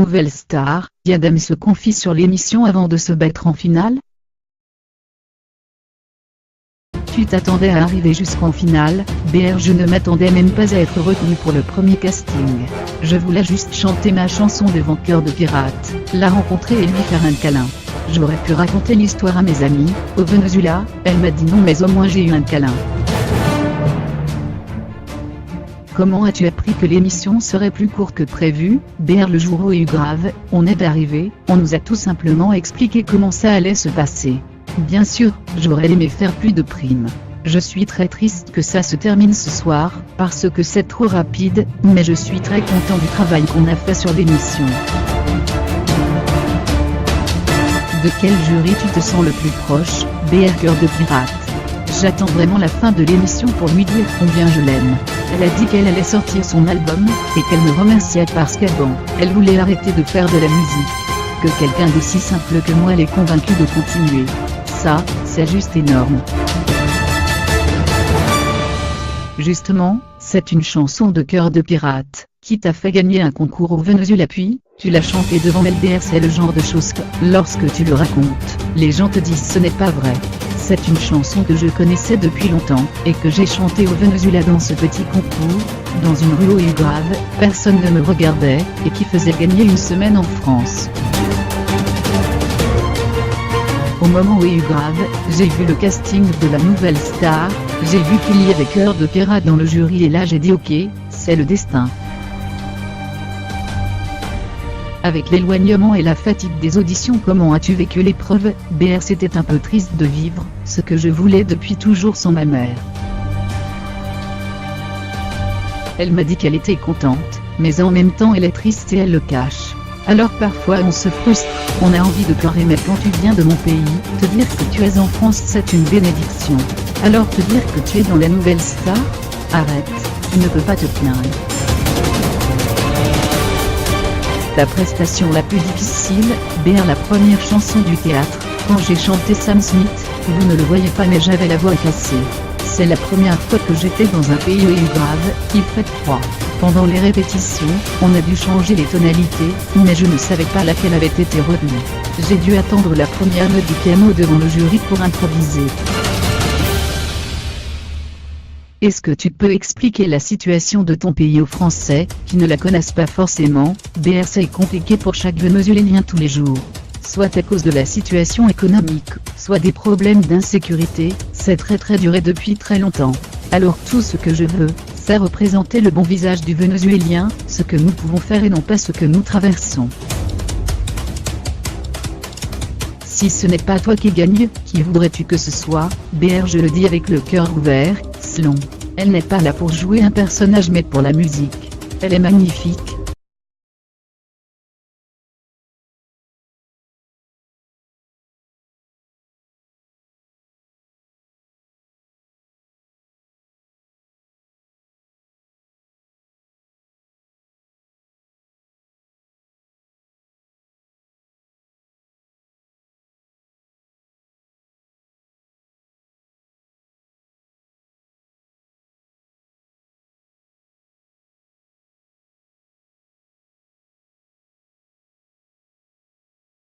nouvelle star, Diadem se confie sur l'émission avant de se battre en finale. Tu t'attendais à arriver jusqu'en finale, BR. Je ne m'attendais même pas à être retenu pour le premier casting. Je voulais juste chanter ma chanson devant Cœur de Pirate, la rencontrer et lui faire un câlin. J'aurais pu raconter l'histoire à mes amis, au Venezuela, elle m'a dit non mais au moins j'ai eu un câlin. Comment as-tu appris que l'émission serait plus courte que prévu, BR. Le jour où eu grave, on est arrivé, on nous a tout simplement expliqué comment ça allait se passer. Bien sûr, j'aurais aimé faire plus de primes. Je suis très triste que ça se termine ce soir, parce que c'est trop rapide, mais je suis très content du travail qu'on a fait sur l'émission. De quel jury tu te sens le plus proche, BR. Cœur de Pirate. J'attends vraiment la fin de l'émission pour lui dire combien je l'aime. Elle a dit qu'elle allait sortir son album, et qu'elle me remerciait parce qu'avant, elle voulait arrêter de faire de la musique. Que quelqu'un d'aussi simple que moi l'ait convaincu de continuer. Ça, c'est juste énorme. Justement, c'est une chanson de Cœur de Pirate, qui t'a fait gagner un concours au Venezuela puis, tu l'as chantée devant LDR. C'est le genre de choses que, lorsque tu le racontes, les gens te disent ce n'est pas vrai. C'est une chanson que je connaissais depuis longtemps, et que j'ai chantée au Venezuela dans ce petit concours, dans une rue où eu grave, personne ne me regardait, et qui faisait gagner une semaine en France. Au moment où eu grave, j'ai vu le casting de la nouvelle star, j'ai vu qu'il y avait Cœur de Pirate dans le jury et là j'ai dit ok, c'est le destin. Avec l'éloignement et la fatigue des auditions, comment as-tu vécu l'épreuve, BR. C'était un peu triste de vivre ce que je voulais depuis toujours sans ma mère. Elle m'a dit qu'elle était contente, mais en même temps elle est triste et elle le cache. Alors parfois on se frustre, on a envie de pleurer, mais quand tu viens de mon pays, te dire que tu es en France c'est une bénédiction. Alors te dire que tu es dans la nouvelle star? Arrête, tu ne peux pas te plaindre. Ta prestation la plus difficile, BR. La première chanson du théâtre, quand j'ai chanté Sam Smith, vous ne le voyez pas mais j'avais la voix cassée. C'est la première fois que j'étais dans un pays où il est grave, il fait froid. Pendant les répétitions, on a dû changer les tonalités, mais je ne savais pas laquelle avait été retenue. J'ai dû attendre la première note du piano devant le jury pour improviser. Est-ce que tu peux expliquer la situation de ton pays aux Français, qui ne la connaissent pas forcément, BR. C'est compliqué pour chaque Vénézuélien tous les jours. Soit à cause de la situation économique, soit des problèmes d'insécurité, c'est très duré depuis très longtemps. Alors tout ce que je veux, c'est représenter le bon visage du Vénézuélien, ce que nous pouvons faire et non pas ce que nous traversons. Si ce n'est pas toi qui gagne, qui voudrais-tu que ce soit, BR. Je le dis avec le cœur ouvert, Slon. Elle n'est pas là pour jouer un personnage mais pour la musique. Elle est magnifique,